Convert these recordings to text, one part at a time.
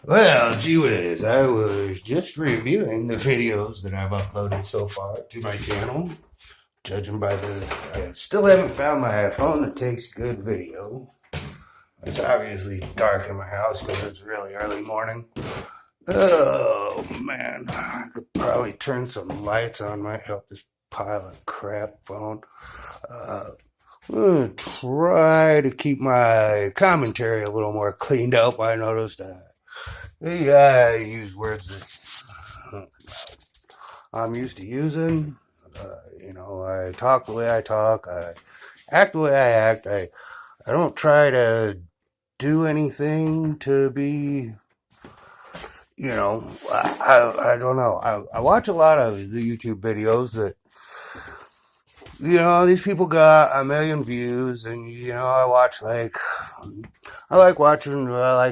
Well, gee whiz, I was just reviewing the videos that I've uploaded so far to my channel. Judging by I still haven't found my phone that takes good video. It's obviously dark in my house because it's really early morning. Oh, man. I could probably turn some lights on, might help this pile of crap phone. I'm going to try to keep my commentary a little more cleaned up. I noticed I use words that I'm used to using. I talk the way I talk. I act the way I act. I don't try to do anything to be, I don't know. I watch a lot of the YouTube videos that, these people got a million views, and, I like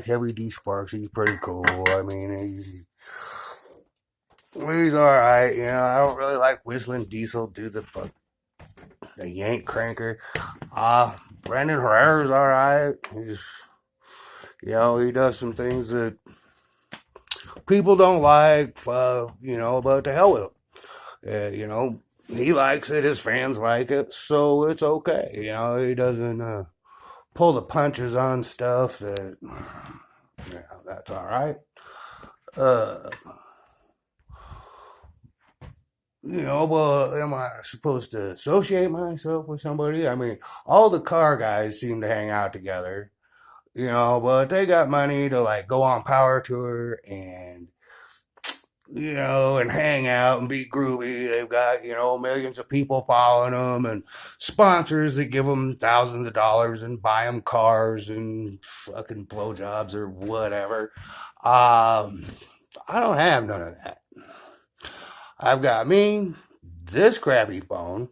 Heavy D Sparks. He's pretty cool. I mean, he's alright. I don't really like Whistling Diesel, dude, the yank cranker. Brandon Herrera's alright. He does some things that people don't like, but to hell with him. He likes it, his fans like it, so it's okay. He doesn't pull the punches on stuff that's alright. Well, am I supposed to associate myself with somebody? I mean, all the car guys seem to hang out together, but they got money to like go on power tour and and hang out and be groovy. They've got, millions of people following them and sponsors that give them thousands of dollars and buy them cars and fucking blowjobs or whatever. I don't have none of that. I've got me, this crappy phone,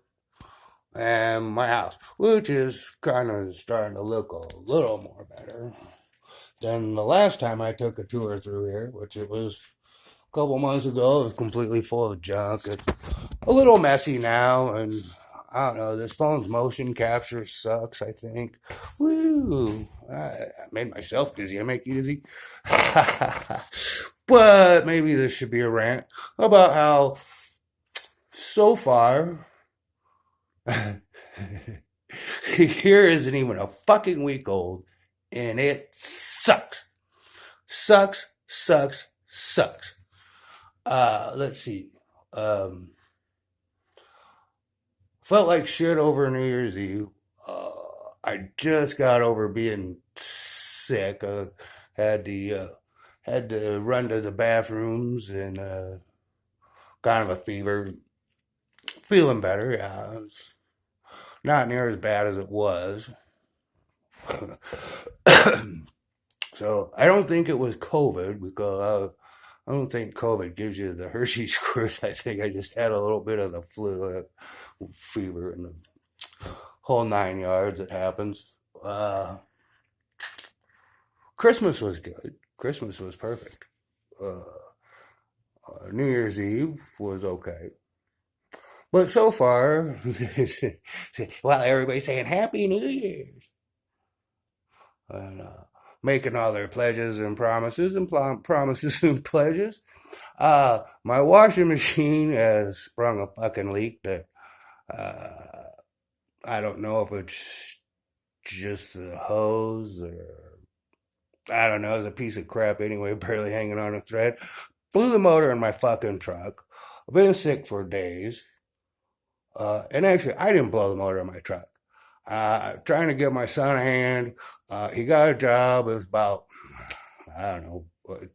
and my house, which is kind of starting to look a little more better than the last time I took a tour through here, which it was a couple months ago. It was completely full of junk. It's a little messy now, and I don't know, this phone's motion capture sucks, I think. Woo! I made myself dizzy. I make you dizzy? But maybe this should be a rant about how so far here isn't even a fucking week old, and it sucks. Sucks. Let's see. Felt like shit over New Year's Eve. I just got over being sick. Had the had to run to the bathrooms and kind of a fever. Feeling better, yeah. It's not near as bad as it was. So I don't think it was COVID because I don't think COVID gives you the Hershey squirts. I think I just had a little bit of the flu, fever, and the whole 9 yards. It happens. Christmas was good. Christmas was perfect. New Year's Eve was okay. But so far, well, everybody's saying Happy New Year's. And making all their pledges and promises and promises and pledges. My washing machine has sprung a fucking leak that I don't know if it's just the hose or I don't know. It's a piece of crap anyway, barely hanging on a thread. Blew the motor in my fucking truck. I've been sick for days. And actually, I didn't blow the motor in my truck. Trying to give my son a hand. He got a job. It was about, I don't know,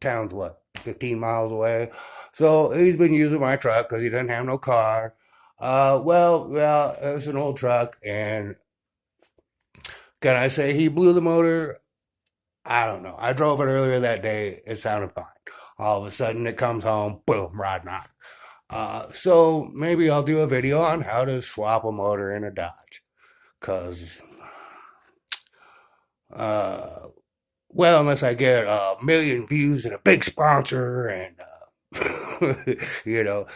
town's 15 miles away. So he's been using my truck because he doesn't have no car. Well, it was an old truck. And can I say he blew the motor? I don't know. I drove it earlier that day. It sounded fine. All of a sudden, it comes home. Boom, rod knock. So maybe I'll do a video on how to swap a motor in a Dodge. Because, unless I get a million views and a big sponsor and,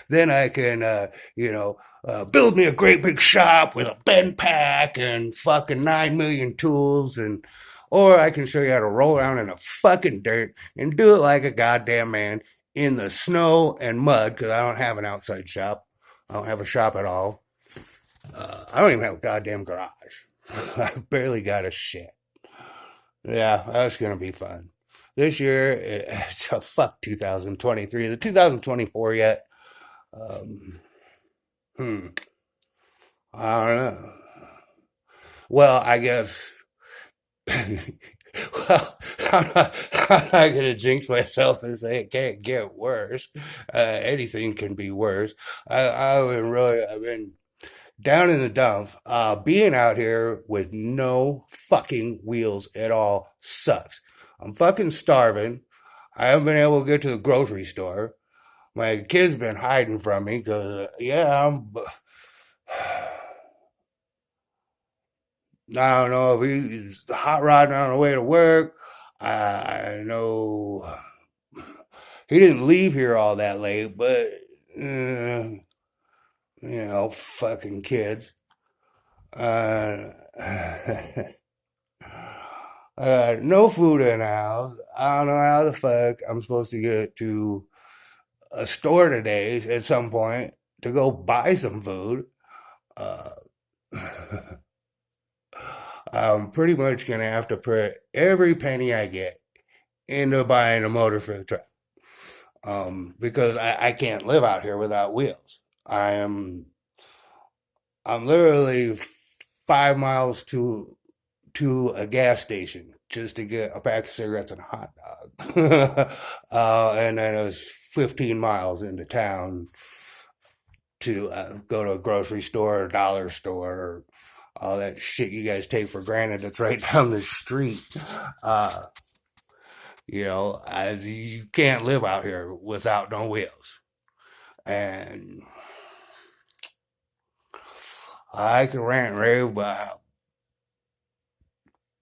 then I can, build me a great big shop with a bend pack and fucking 9 million tools and or I can show you how to roll around in the fucking dirt and do it like a goddamn man in the snow and mud because I don't have an outside shop. I don't have a shop at all. I don't even have a goddamn garage. I barely got a shed. Yeah, that's going to be fun. This year, it's a fuck 2023. The 2024 yet? Um, hmm. I don't know. Well, I guess. Well, I'm not going to jinx myself and say it can't get worse. Anything can be worse. I've been down in the dump. Being out here with no fucking wheels at all sucks. I'm fucking starving. I haven't been able to get to the grocery store. My kid's been hiding from me because, yeah, I don't know if he's hot rodding on the way to work. I know he didn't leave here all that late, but, fucking kids. Uh, no food in the house. I don't know how the fuck I'm supposed to get to a store today at some point to go buy some food. Uh, I'm pretty much gonna have to put every penny I get into buying a motor for the truck. Because I can't live out here without wheels. I'm literally 5 miles to a gas station just to get a pack of cigarettes and a hot dog. And then it was 15 miles into town to go to a grocery store, a dollar store, all that shit you guys take for granted that's right down the street. Uh, as you can't live out here without no wheels. And I can rant and rave about how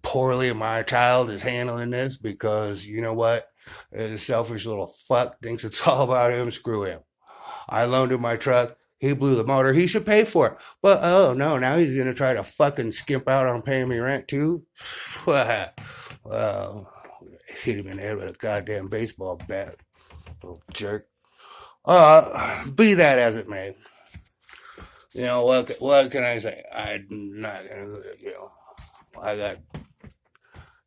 poorly my child is handling this because you know what? The selfish little fuck thinks it's all about him. Screw him. I loaned him my truck. He blew the motor. He should pay for it. But oh no, now he's gonna try to fucking skimp out on paying me rent too. Well, hit him in the head with a goddamn baseball bat, little jerk. Be that as it may, what can I say? I'm not gonna, I got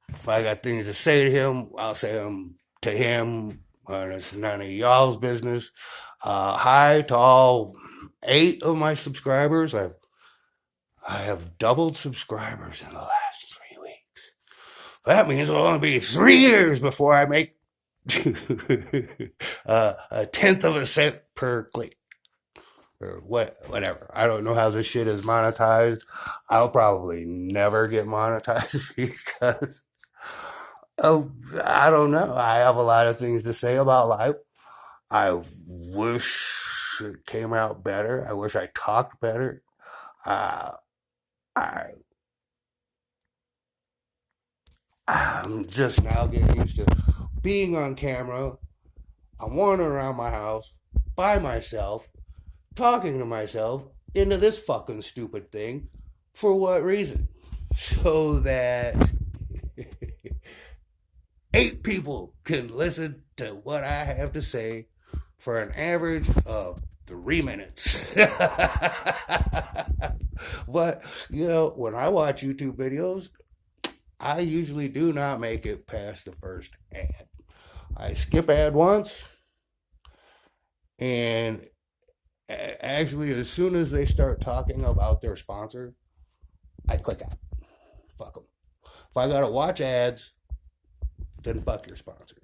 if I got things to say to him, I'll say them to him. It's none of y'all's business. Hi to all 8 of my subscribers. I have doubled subscribers in the last 3 weeks. That means it'll only be 3 years before I make a tenth of a cent per click. Or whatever. I don't know how this shit is monetized. I'll probably never get monetized because I don't know. I have a lot of things to say about life. I wish it came out better. I wish I talked better. Uh, I I'm just now getting used to being on camera. I'm wandering around my house by myself, talking to myself into this fucking stupid thing. For what reason? So that 8 people can listen to what I have to say for an average of 3 minutes. But, when I watch YouTube videos, I usually do not make it past the first ad. I skip ad once, and actually, as soon as they start talking about their sponsor, I click out. Fuck them. If I gotta watch ads, then fuck your sponsor.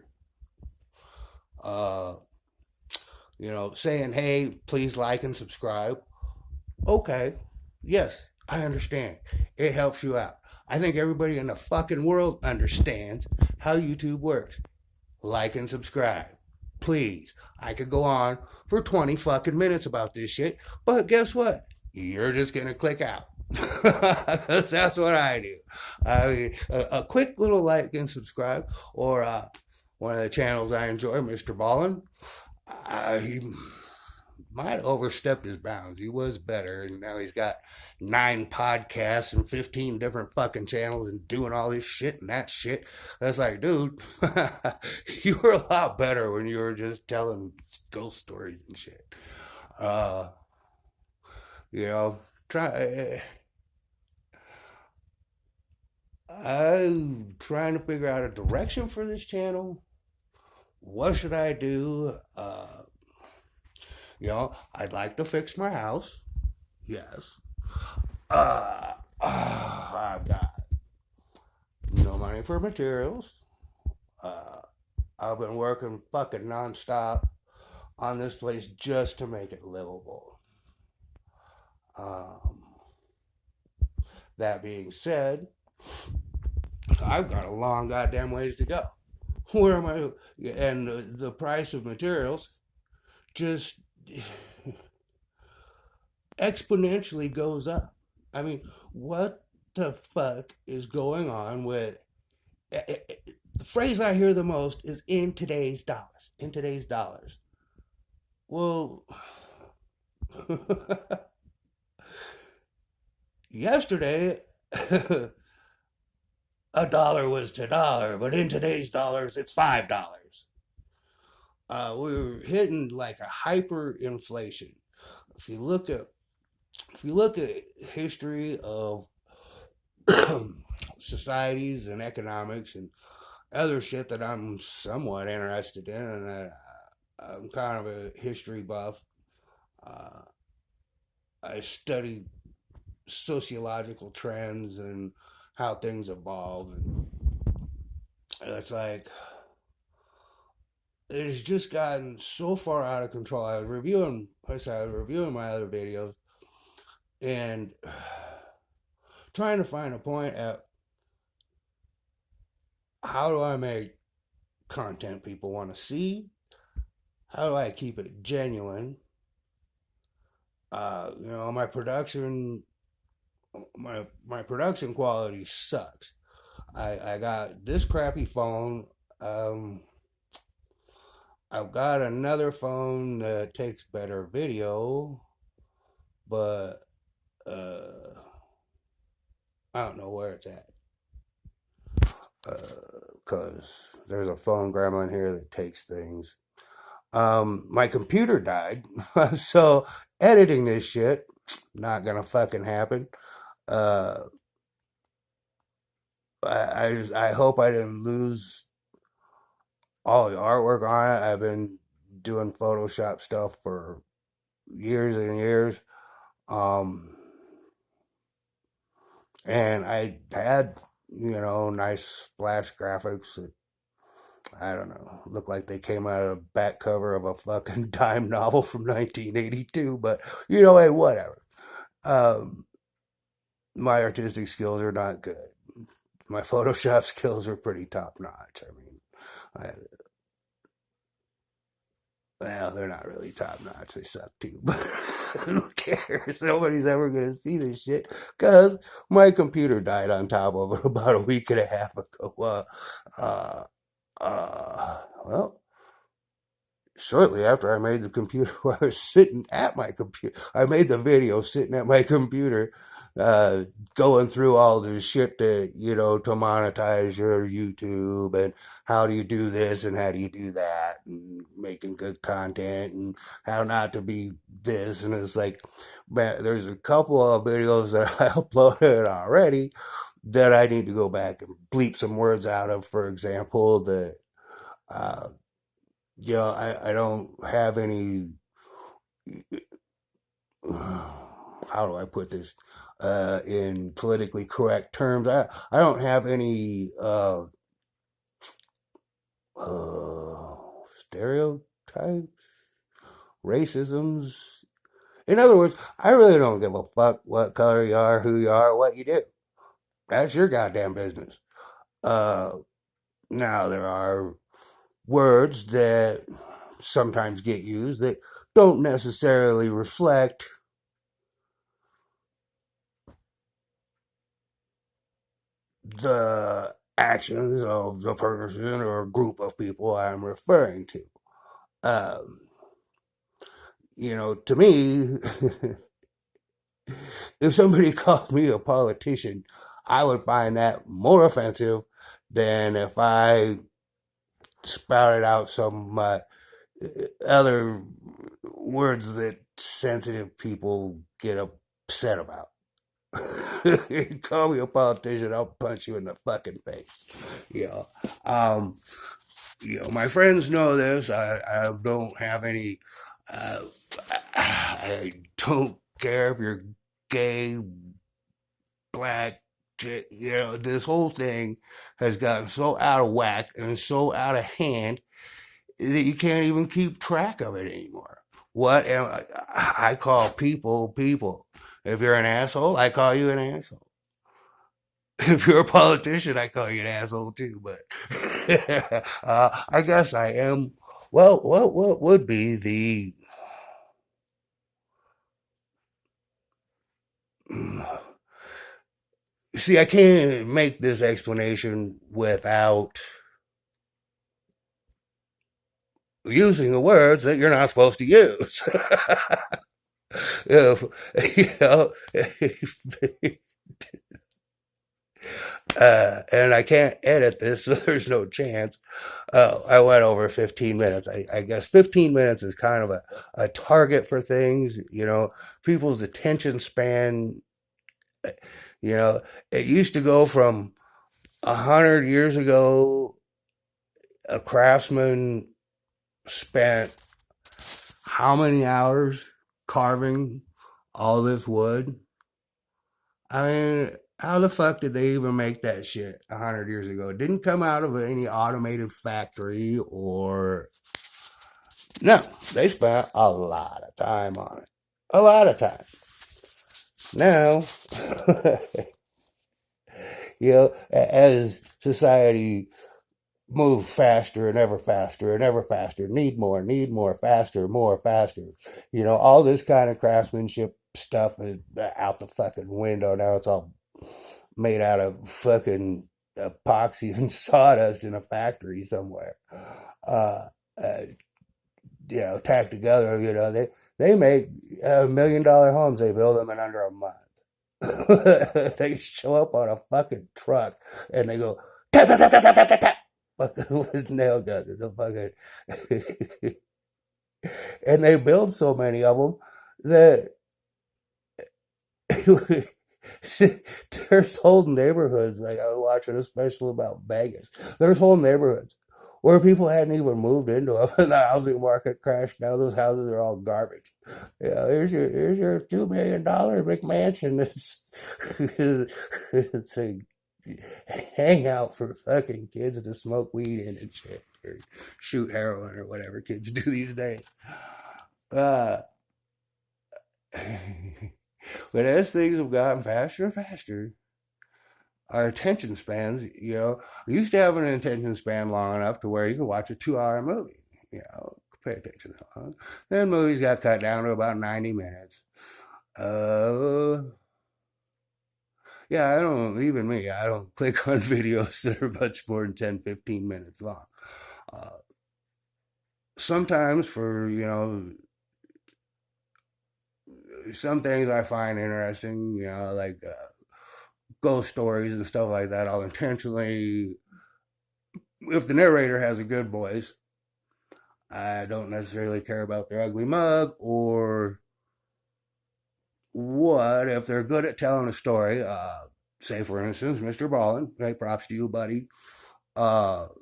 Uh, saying, hey, please like and subscribe. Okay, yes, I understand. It helps you out. I think everybody in the fucking world understands how YouTube works. Like and subscribe. Please. I could go on for 20 fucking minutes about this shit, but guess what? You're just gonna click out. Because that's what I do. I mean, a quick little like and subscribe, or one of the channels I enjoy, Mr. Ballin. He might have overstepped his bounds. He was better, and now he's got 9 podcasts and 15 different fucking channels and doing all this shit and that shit. That's like, dude, you were a lot better when you were just telling ghost stories and shit. Uh, you know, try. I'm trying to figure out a direction for this channel. What should I do? I'd like to fix my house. Yes. I've got no money for materials. Uh, I've been working fucking nonstop on this place just to make it livable. Um, that being said, I've got a long goddamn ways to go. Where am I? And the price of materials just exponentially goes up. I mean, what the fuck is going on with the phrase I hear the most is in today's dollars. In today's dollars. Well, yesterday a dollar was $1, but in today's dollars it's $5. We're hitting like a hyperinflation. If you look at history of societies and economics and other shit that I'm somewhat interested in, and I'm kind of a history buff. Uh, I study sociological trends and how things evolve, and it's like it's just gotten so far out of control. I was reviewing my other videos and trying to find a point at how do I make content people want to see? How do I keep it genuine? My production quality sucks. I got this crappy phone. I've got another phone that takes better video, but I don't know where it's at. Because there's a phone gremlin here that takes things. My computer died, so editing this shit not gonna fucking happen. Uh, I hope I didn't lose all the artwork on it. I've been doing Photoshop stuff for years and years. And I had, nice splash graphics that, I don't know, look like they came out of the back cover of a fucking dime novel from 1982, but, hey, whatever. My artistic skills are not good. My Photoshop skills are pretty top notch. I mean, well, they're not really top notch. They suck too, but who cares? Nobody's ever going to see this shit because my computer died on top of it about a week and a half ago. Well, shortly after I made the computer, I was sitting at my computer. I made the video sitting at my computer, going through all this shit to monetize your YouTube and how do you do this and how do you do that and making good content and how not to be this. And it's like, man, there's a couple of videos that I uploaded already that I need to go back and bleep some words out of. For example, that I don't have any. How do I put this in politically correct terms? I don't have any stereotypes, racisms. In other words, I really don't give a fuck what color you are, who you are, what you do. That's your goddamn business. Now, there are words that sometimes get used that don't necessarily reflect the actions of the person or group of people I'm referring to. Um, To me, if somebody called me a politician, I would find that more offensive than if I spouted out some other words that sensitive people get upset about. You call me a politician, I'll punch you in the fucking face. You know, um, my friends know this. I don't have any. Uh, I don't care if you're gay, black. This whole thing has gotten so out of whack and so out of hand that you can't even keep track of it anymore. What am I call people people? If you're an asshole, I call you an asshole. If you're a politician, I call you an asshole too. But I guess I am. Well, what would be the? See, I can't make this explanation without using the words that you're not supposed to use. if, you know, and I can't edit this, so there's no chance. I went over 15 minutes. I guess 15 minutes is kind of a target for things. People's attention span. You know, it used to go from 100 years ago. A craftsman spent how many hours carving all this wood? I mean, how the fuck did they even make that shit 100 years ago? It didn't come out of any automated factory or. No, they spent a lot of time on it. A lot of time. Now, as society moves faster and ever faster and ever faster, need more, faster, more, faster. All this kind of craftsmanship stuff is out the fucking window now. It's all made out of fucking epoxy and sawdust in a factory somewhere. Uh, uh, tacked together. They make $1 million homes. They build them in under a month. They show up on a fucking truck and they go tap tap tap tap tap tap tap. Fucking with nail guns. The fucking and they build so many of them that there's whole neighborhoods. Like I was watching a special about Vegas. There's whole neighborhoods where people hadn't even moved into them, and the housing market crashed. Now those houses are all garbage. Here's your $2 million McMansion. It's a hangout for fucking kids to smoke weed in and shit, or shoot heroin or whatever kids do these days. Uh, but as things have gotten faster and faster, our attention spans, we used to have an attention span long enough to where you could watch a 2-hour movie, pay attention. Then movies got cut down to about 90 minutes. Yeah, even me, I don't click on videos that are much more than 10, 15 minutes long. Uh, Sometimes for, some things I find interesting, like ghost stories and stuff like that, I'll intentionally, if the narrator has a good voice, I don't necessarily care about their ugly mug or what. If they're good at telling a story, say for instance, Mr. Ballin, hey, props to you, buddy. I'll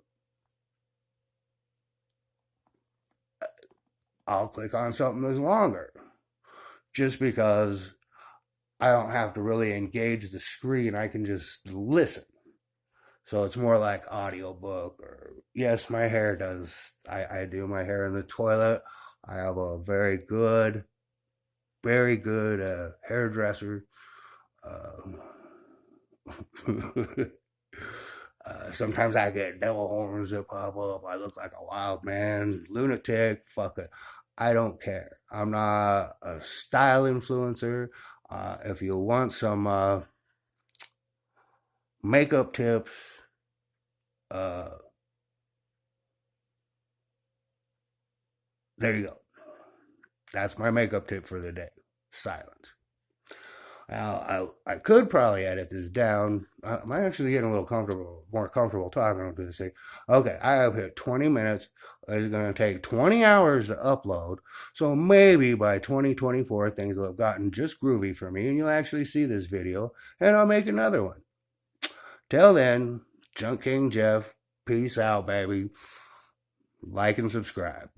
click on something that's longer just because I don't have to really engage the screen. I can just listen. So it's more like audiobook or yes, my hair does. I do my hair in the toilet. I have a very good hairdresser. Uh, Sometimes I get devil horns that pop up. I look like a wild man, lunatic. Fuck it. I don't care. I'm not a style influencer. If you want some makeup tips, uh, there you go. That's my makeup tip for the day. Silence. Now, I could probably edit this down. I'm actually getting a little more comfortable talking about this thing. Okay, I have hit 20 minutes. It's going to take 20 hours to upload. So maybe by 2024, things will have gotten just groovy for me, and you'll actually see this video, and I'll make another one. Till then, Junk King Jeff, peace out, baby. Like and subscribe.